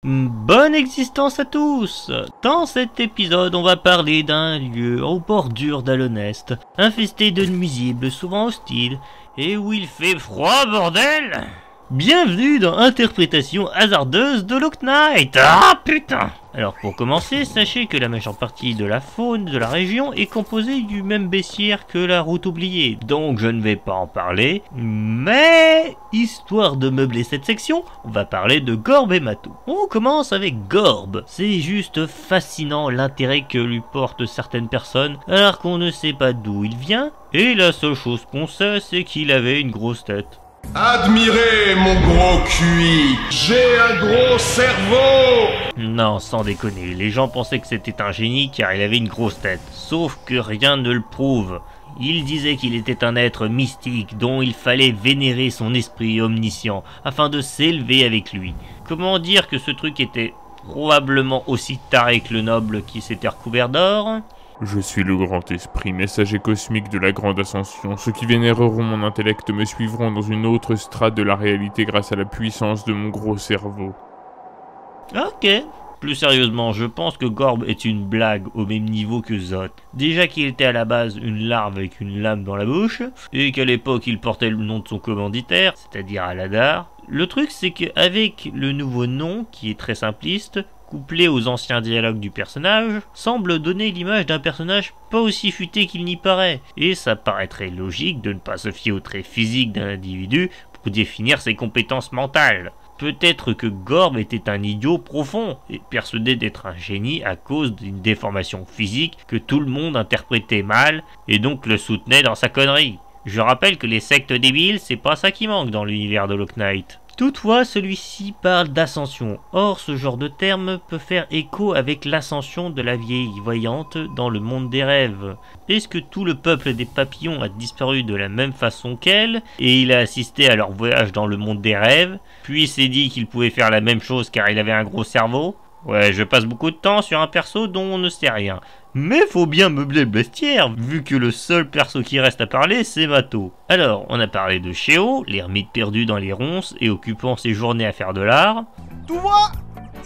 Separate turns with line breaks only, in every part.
Bonne existence à tous! Dans cet épisode, on va parler d'un lieu aux bordures d'Alonest, infesté de nuisibles souvent hostiles, et où il fait froid, bordel! Bienvenue dans Interprétation hasardeuse de Lock Knight! Ah putain! Alors pour commencer, sachez que la majeure partie de la faune de la région est composée du même bestiaire que la route oubliée, donc je ne vais pas en parler, mais histoire de meubler cette section, on va parler de Gorb et Mato. On commence avec Gorb. C'est juste fascinant l'intérêt que lui portent certaines personnes alors qu'on ne sait pas d'où il vient, et la seule chose qu'on sait c'est qu'il avait une grosse tête.
Admirez mon gros QI, j'ai un gros cerveau.
Non, sans déconner, les gens pensaient que c'était un génie car il avait une grosse tête, sauf que rien ne le prouve. Il disait qu'il était un être mystique dont il fallait vénérer son esprit omniscient afin de s'élever avec lui. Comment dire que ce truc était probablement aussi taré que le noble qui s'était recouvert d'or ?
Je suis le grand esprit, messager cosmique de la grande ascension. Ceux qui vénéreront mon intellect me suivront dans une autre strate de la réalité grâce à la puissance de mon gros cerveau.
Ok. Plus sérieusement, je pense que Gorb est une blague au même niveau que Zot. Déjà qu'il était à la base une larve avec une lame dans la bouche, et qu'à l'époque il portait le nom de son commanditaire, c'est-à-dire Aladar. Le truc c'est qu'avec le nouveau nom, qui est très simpliste, couplé aux anciens dialogues du personnage, semble donner l'image d'un personnage pas aussi futé qu'il n'y paraît, et ça paraîtrait logique de ne pas se fier aux traits physiques d'un individu pour définir ses compétences mentales. Peut-être que Gorb était un idiot profond, et persuadé d'être un génie à cause d'une déformation physique que tout le monde interprétait mal, et donc le soutenait dans sa connerie. Je rappelle que les sectes débiles, c'est pas ça qui manque dans l'univers de Lock Knight. Toutefois, celui-ci parle d'ascension. Or, ce genre de terme peut faire écho avec l'ascension de la vieille voyante dans le monde des rêves. Est-ce que tout le peuple des papillons a disparu de la même façon qu'elle, et il a assisté à leur voyage dans le monde des rêves, puis s'est dit qu'il pouvait faire la même chose car il avait un gros cerveau? Ouais, je passe beaucoup de temps sur un perso dont on ne sait rien. Mais faut bien meubler le bestiaire, vu que le seul perso qui reste à parler, c'est Mato. Alors, on a parlé de Sheo, l'ermite perdu dans les ronces et occupant ses journées à faire de l'art.
Tu vois,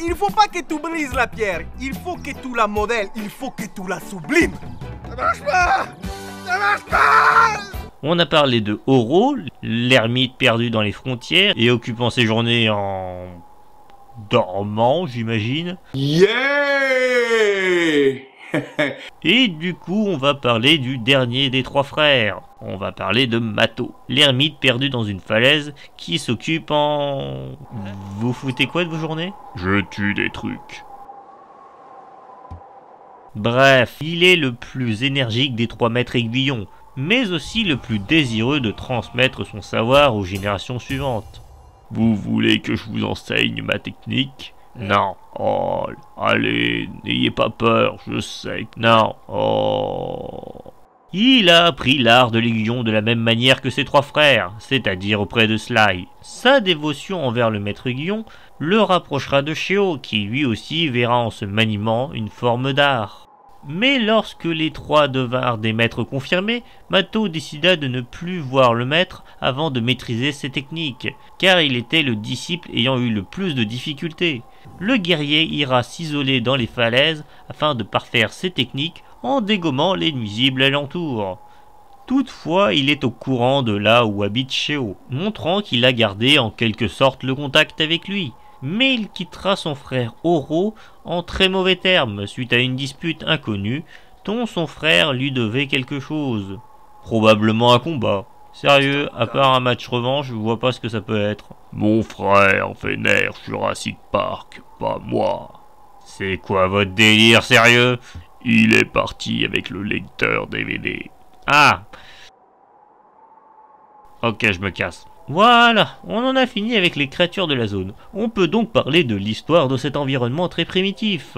il faut pas que tu brises la pierre, il faut que tu la modèles, il faut que tu la sublimes. Ça marche pas. Ça marche pas.
On a parlé de Oro, l'ermite perdu dans les frontières et occupant ses journées en... dormant, j'imagine.
Yeah.
Et du coup, on va parler du dernier des trois frères. On va parler de Mato, l'ermite perdu dans une falaise qui s'occupe en... Vous foutez quoi de vos journées?
Je tue des trucs.
Bref, il est le plus énergique des trois maîtres aiguillons, mais aussi le plus désireux de transmettre son savoir aux générations suivantes.
Vous voulez que je vous enseigne ma technique?
Non.
Oh, allez, n'ayez pas peur, je sais.
Non. Oh. Il a appris l'art de l'aiguillon de la même manière que ses trois frères, c'est-à-dire auprès de Sly. Sa dévotion envers le maître aiguillon le rapprochera de Sheo, qui lui aussi verra en ce maniement une forme d'art. Mais lorsque les trois devinrent des maîtres confirmés, Mato décida de ne plus voir le maître avant de maîtriser ses techniques, car il était le disciple ayant eu le plus de difficultés. Le guerrier ira s'isoler dans les falaises afin de parfaire ses techniques en dégommant les nuisibles alentours. Toutefois, il est au courant de là où habite Sheo, montrant qu'il a gardé en quelque sorte le contact avec lui. Mais il quittera son frère Oro en très mauvais termes suite à une dispute inconnue dont son frère lui devait quelque chose. Probablement un combat. Sérieux, à part un match revanche, je vois pas ce que ça peut être.
Mon frère vénère Jurassic Park, pas moi.
C'est quoi votre délire, sérieux?
Il est parti avec le lecteur DVD.
Ah! Ok, je me casse. Voilà, on en a fini avec les créatures de la zone. On peut donc parler de l'histoire de cet environnement très primitif.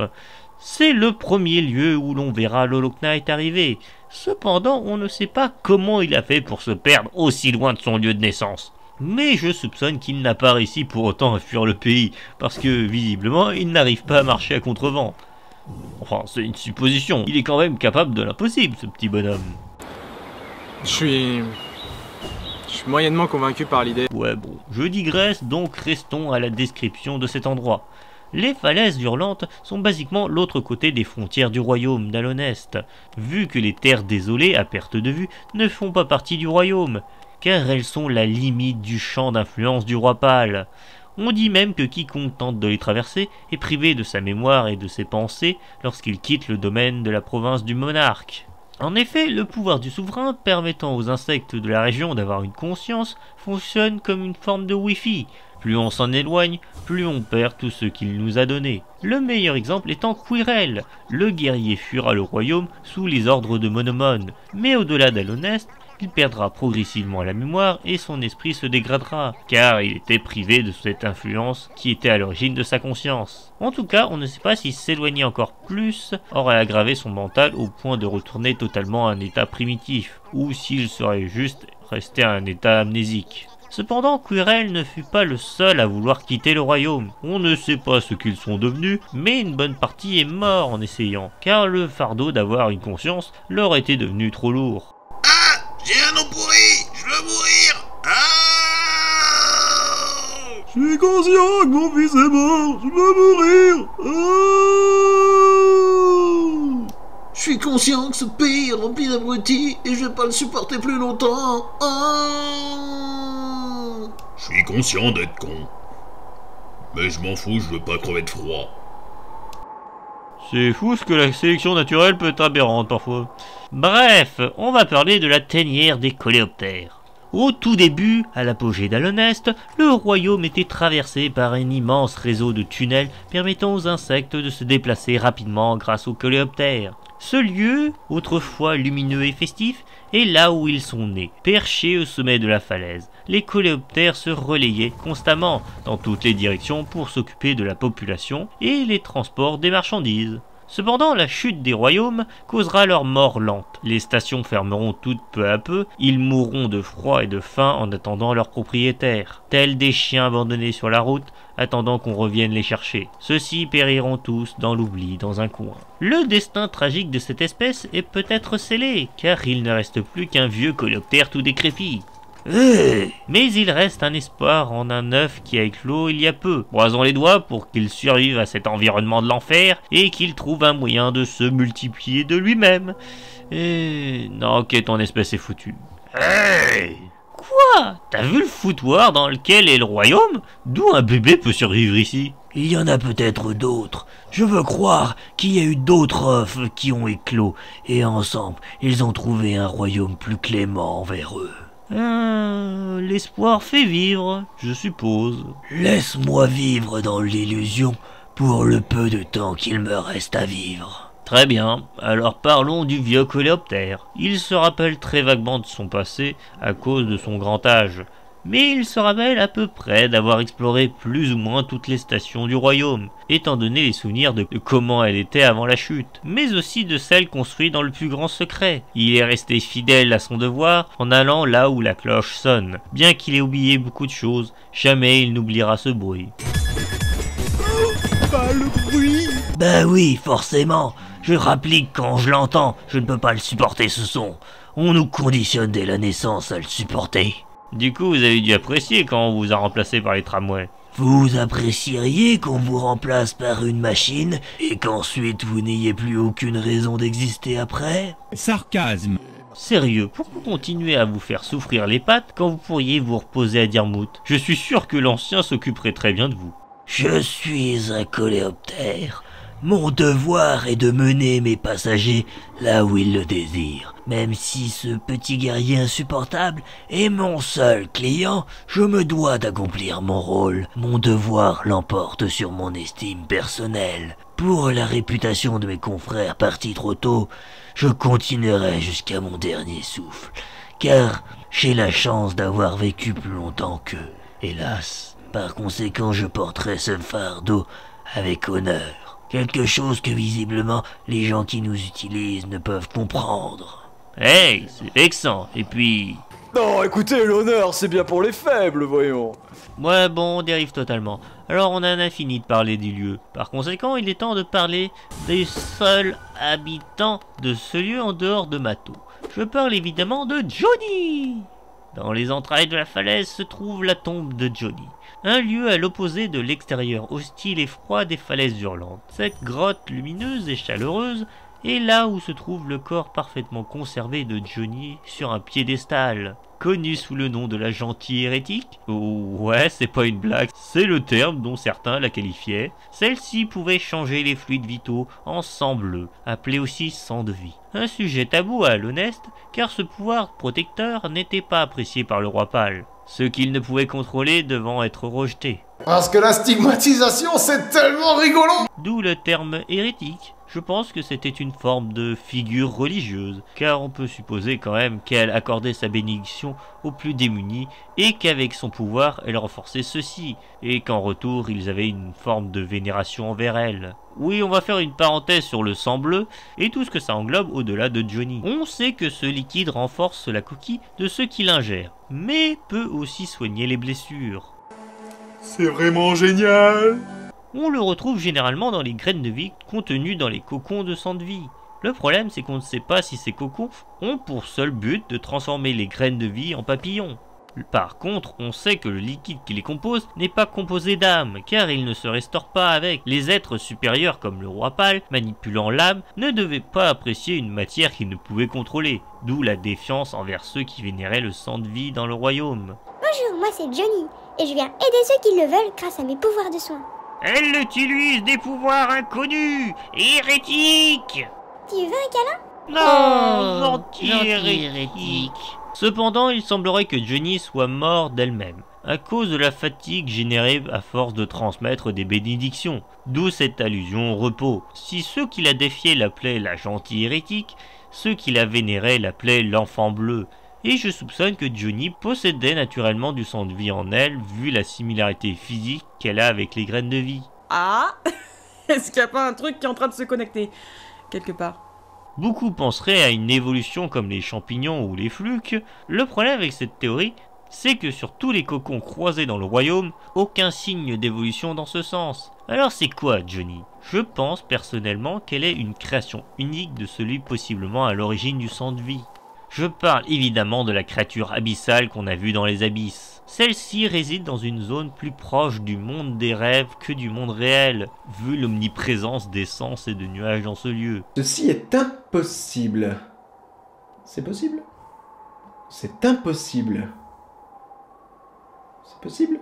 C'est le premier lieu où l'on verra Lock Knight arriver. Cependant, on ne sait pas comment il a fait pour se perdre aussi loin de son lieu de naissance. Mais je soupçonne qu'il n'a pas réussi pour autant à fuir le pays, parce que, visiblement, il n'arrive pas à marcher à contrevent. Enfin, c'est une supposition. Il est quand même capable de l'impossible, ce petit bonhomme.
Je suis moyennement convaincu par l'idée.
Ouais bon, je digresse, donc restons à la description de cet endroit. Les falaises hurlantes sont basiquement l'autre côté des frontières du royaume d'Alonest, vu que les terres désolées à perte de vue ne font pas partie du royaume, car elles sont la limite du champ d'influence du roi pâle. On dit même que quiconque tente de les traverser est privé de sa mémoire et de ses pensées lorsqu'il quitte le domaine de la province du monarque. En effet, le pouvoir du souverain permettant aux insectes de la région d'avoir une conscience fonctionne comme une forme de Wi-Fi. Plus on s'en éloigne, plus on perd tout ce qu'il nous a donné. Le meilleur exemple étant Quirrell. Le guerrier fuira le royaume sous les ordres de Monomon, mais au-delà d'Alonest, il perdra progressivement la mémoire et son esprit se dégradera, car il était privé de cette influence qui était à l'origine de sa conscience. En tout cas, on ne sait pas si s'éloigner encore plus aurait aggravé son mental au point de retourner totalement à un état primitif, ou s'il serait juste resté à un état amnésique. Cependant, Quirrell ne fut pas le seul à vouloir quitter le royaume. On ne sait pas ce qu'ils sont devenus, mais une bonne partie est mort en essayant, car le fardeau d'avoir une conscience leur était devenu trop lourd.
J'ai un nom pourri, je veux mourir.
Je suis conscient que mon fils est mort, je veux mourir.
Je suis conscient que ce pays est rempli d'abrutis et je vais pas le supporter plus longtemps.
Je suis conscient d'être con. Mais je m'en fous, je veux pas crever de froid.
C'est fou ce que la sélection naturelle peut être aberrante parfois. Bref, on va parler de la tanière des coléoptères. Au tout début, à l'apogée d'Alonest, le royaume était traversé par un immense réseau de tunnels permettant aux insectes de se déplacer rapidement grâce aux coléoptères. Ce lieu, autrefois lumineux et festif, est là où ils sont nés, perchés au sommet de la falaise. Les coléoptères se relayaient constamment dans toutes les directions pour s'occuper de la population et les transports des marchandises. Cependant, la chute des royaumes causera leur mort lente. Les stations fermeront toutes peu à peu, ils mourront de froid et de faim en attendant leurs propriétaires, tels des chiens abandonnés sur la route, attendant qu'on revienne les chercher. Ceux-ci périront tous dans l'oubli dans un coin. Le destin tragique de cette espèce est peut-être scellé, car il ne reste plus qu'un vieux coléoptère tout décrépit. Mais il reste un espoir en un œuf qui a éclos il y a peu. Croisons les doigts pour qu'il survive à cet environnement de l'enfer et qu'il trouve un moyen de se multiplier de lui-même. Non, ok, ton espèce est foutue. Quoi? T'as vu le foutoir dans lequel est le royaume? D'où un bébé peut survivre ici?
Il y en a peut-être d'autres. Je veux croire qu'il y a eu d'autres œufs qui ont éclos, et ensemble, ils ont trouvé un royaume plus clément envers eux.
L'espoir fait vivre, je suppose.
Laisse-moi vivre dans l'illusion pour le peu de temps qu'il me reste à vivre.
Très bien, alors parlons du vieux coléoptère. Il se rappelle très vaguement de son passé à cause de son grand âge, mais il se rappelle à peu près d'avoir exploré plus ou moins toutes les stations du royaume, étant donné les souvenirs de comment elle était avant la chute, mais aussi de celles construites dans le plus grand secret. Il est resté fidèle à son devoir en allant là où la cloche sonne. Bien qu'il ait oublié beaucoup de choses, jamais il n'oubliera ce bruit.
Pas le bruit.
Ben oui, forcément. Je rapplique quand je l'entends, je ne peux pas le supporter ce son. On nous conditionne dès la naissance à le supporter.
Du coup, vous avez dû apprécier quand on vous a remplacé par les tramways.
Vous apprécieriez qu'on vous remplace par une machine et qu'ensuite vous n'ayez plus aucune raison d'exister après?
Sarcasme.
Sérieux, pourquoi continuer à vous faire souffrir les pattes quand vous pourriez vous reposer à Dirmouth? Je suis sûr que l'ancien s'occuperait très bien de vous.
Je suis un coléoptère. Mon devoir est de mener mes passagers là où ils le désirent. Même si ce petit guerrier insupportable est mon seul client, je me dois d'accomplir mon rôle. Mon devoir l'emporte sur mon estime personnelle. Pour la réputation de mes confrères partis trop tôt, je continuerai jusqu'à mon dernier souffle, car j'ai la chance d'avoir vécu plus longtemps qu'eux. Hélas, par conséquent je porterai ce fardeau avec honneur. Quelque chose que visiblement les gens qui nous utilisent ne peuvent comprendre.
Hey, c'est vexant, et puis...
Non, écoutez, l'honneur, c'est bien pour les faibles, voyons.
Ouais, bon, on dérive totalement. Alors on en a fini de parler du lieu. Par conséquent, il est temps de parler des seuls habitants de ce lieu en dehors de Mato. Je parle évidemment de Johnny. Dans les entrailles de la falaise se trouve la tombe de Johnny. Un lieu à l'opposé de l'extérieur hostile et froid des falaises hurlantes. Cette grotte lumineuse et chaleureuse est là où se trouve le corps parfaitement conservé de Johnny sur un piédestal. Connu sous le nom de la gentille hérétique. Oh ouais, c'est pas une blague, c'est le terme dont certains la qualifiaient. Celle-ci pouvait changer les fluides vitaux en sang bleu, appelé aussi sang de vie. Un sujet tabou à l'honnête, car ce pouvoir protecteur n'était pas apprécié par le roi pâle, ce qu'il ne pouvait contrôler devant être rejeté.
Parce que la stigmatisation, c'est tellement rigolant!
D'où le terme hérétique. Je pense que c'était une forme de figure religieuse, car on peut supposer quand même qu'elle accordait sa bénédiction aux plus démunis et qu'avec son pouvoir elle renforçait ceux-ci, et qu'en retour ils avaient une forme de vénération envers elle. Oui, on va faire une parenthèse sur le sang bleu et tout ce que ça englobe au-delà de Johnny. On sait que ce liquide renforce la coquille de ceux qui l'ingèrent, mais peut aussi soigner les blessures.
C'est vraiment génial!
On le retrouve généralement dans les graines de vie contenues dans les cocons de sang de vie. Le problème, c'est qu'on ne sait pas si ces cocons ont pour seul but de transformer les graines de vie en papillons. Par contre, on sait que le liquide qui les compose n'est pas composé d'âme, car il ne se restaure pas avec. Les êtres supérieurs comme le roi pâle, manipulant l'âme, ne devaient pas apprécier une matière qu'ils ne pouvaient contrôler, d'où la défiance envers ceux qui vénéraient le sang de vie dans le royaume.
Bonjour, moi c'est Johnny, et je viens aider ceux qui le veulent grâce à mes pouvoirs de soin.
Elle utilise des pouvoirs inconnus, hérétiques.
Tu veux un câlin?
Non, gentil hérétique. Cependant, il semblerait que Johnny soit mort d'elle-même, à cause de la fatigue générée à force de transmettre des bénédictions, d'où cette allusion au repos. Si ceux qui la défiaient l'appelaient la gentille hérétique, ceux qui la vénéraient l'appelaient l'enfant bleu. Et je soupçonne que Johnny possédait naturellement du sang de vie en elle, vu la similarité physique qu'elle a avec les graines de vie.
Ah! Est-ce qu'il n'y a pas un truc qui est en train de se connecter quelque part?
Beaucoup penseraient à une évolution comme les champignons ou les fluques. Le problème avec cette théorie, c'est que sur tous les cocons croisés dans le royaume, aucun signe d'évolution dans ce sens. Alors c'est quoi Johnny? Je pense personnellement qu'elle est une création unique de celui possiblement à l'origine du sang de vie. Je parle évidemment de la créature abyssale qu'on a vue dans les abysses. Celle-ci réside dans une zone plus proche du monde des rêves que du monde réel, vu l'omniprésence d'essence et de nuages dans ce lieu.
Ceci est impossible. C'est possible? C'est impossible. C'est possible?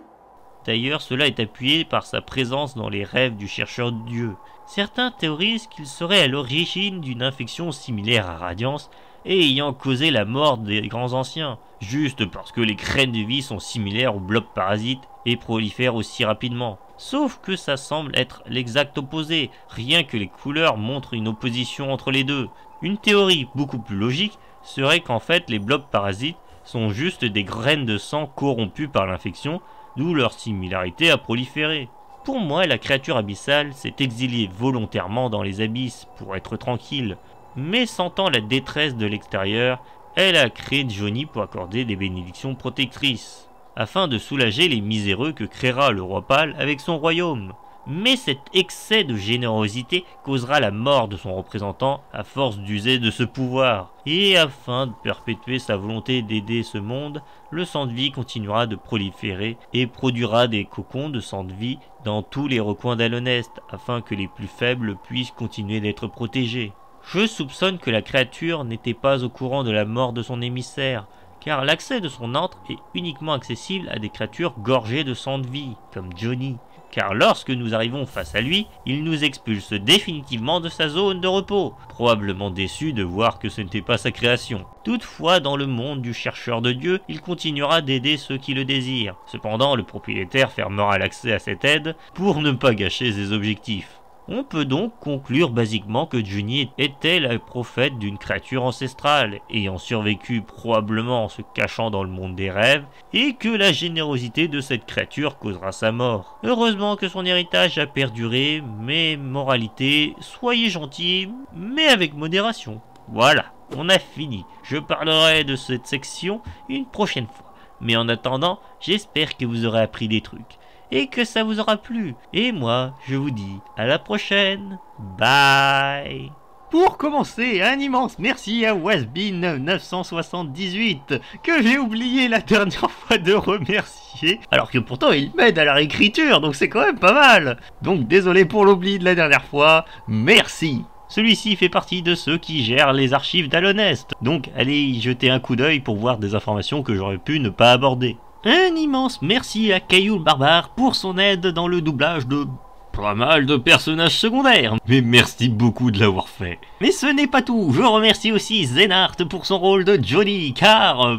D'ailleurs, cela est appuyé par sa présence dans les rêves du chercheur de Dieu. Certains théorisent qu'il serait à l'origine d'une infection similaire à Radiance et ayant causé la mort des grands anciens, juste parce que les graines de vie sont similaires aux blobs parasites et prolifèrent aussi rapidement. Sauf que ça semble être l'exact opposé, rien que les couleurs montrent une opposition entre les deux. Une théorie beaucoup plus logique serait qu'en fait les blobs parasites sont juste des graines de sang corrompues par l'infection, d'où leur similarité à proliférer. Pour moi, la créature abyssale s'est exilée volontairement dans les abysses pour être tranquille, mais sentant la détresse de l'extérieur, elle a créé Johnny pour accorder des bénédictions protectrices, afin de soulager les miséreux que créera le roi pâle avec son royaume. Mais cet excès de générosité causera la mort de son représentant à force d'user de ce pouvoir. Et afin de perpétuer sa volonté d'aider ce monde, le sang de vie continuera de proliférer et produira des cocons de sang de vie dans tous les recoins d'Alonest, afin que les plus faibles puissent continuer d'être protégés. Je soupçonne que la créature n'était pas au courant de la mort de son émissaire, car l'accès de son antre est uniquement accessible à des créatures gorgées de sang de vie, comme Johnny. Car lorsque nous arrivons face à lui, il nous expulse définitivement de sa zone de repos, probablement déçu de voir que ce n'était pas sa création. Toutefois, dans le monde du chercheur de Dieu, il continuera d'aider ceux qui le désirent. Cependant, le propriétaire fermera l'accès à cette aide pour ne pas gâcher ses objectifs. On peut donc conclure basiquement que Johnny était la prophète d'une créature ancestrale, ayant survécu probablement en se cachant dans le monde des rêves, et que la générosité de cette créature causera sa mort. Heureusement que son héritage a perduré, mais moralité, soyez gentils, mais avec modération. Voilà, on a fini. Je parlerai de cette section une prochaine fois. Mais en attendant, j'espère que vous aurez appris des trucs. Et que ça vous aura plu. Et moi, je vous dis à la prochaine. Bye. Pour commencer, un immense merci à Wasbin978, que j'ai oublié la dernière fois de remercier, alors que pourtant il m'aide à la réécriture, donc c'est quand même pas mal. Donc désolé pour l'oubli de la dernière fois, merci. Celui-ci fait partie de ceux qui gèrent les archives d'Alonest, donc allez y jeter un coup d'œil pour voir des informations que j'aurais pu ne pas aborder. Un immense merci à Caillou le Barbare pour son aide dans le doublage de pas mal de personnages secondaires, mais merci beaucoup de l'avoir fait. Mais ce n'est pas tout, je remercie aussi Zenart pour son rôle de Johnny, car,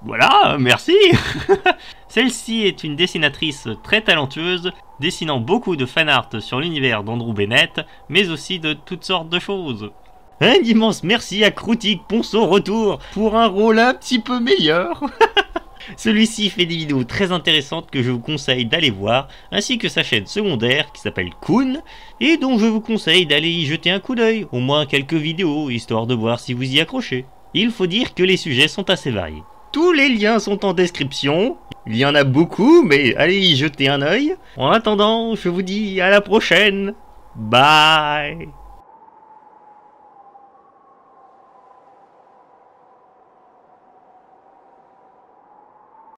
voilà, merci. Celle-ci est une dessinatrice très talentueuse, dessinant beaucoup de fanart sur l'univers d'Andrew Bennett, mais aussi de toutes sortes de choses. Un immense merci à Krutik pour son retour, pour un rôle un petit peu meilleur. Celui-ci fait des vidéos très intéressantes que je vous conseille d'aller voir, ainsi que sa chaîne secondaire qui s'appelle Kun, et dont je vous conseille d'aller y jeter un coup d'œil, au moins quelques vidéos, histoire de voir si vous y accrochez. Il faut dire que les sujets sont assez variés. Tous les liens sont en description, il y en a beaucoup, mais allez y jeter un œil. En attendant, je vous dis à la prochaine, bye.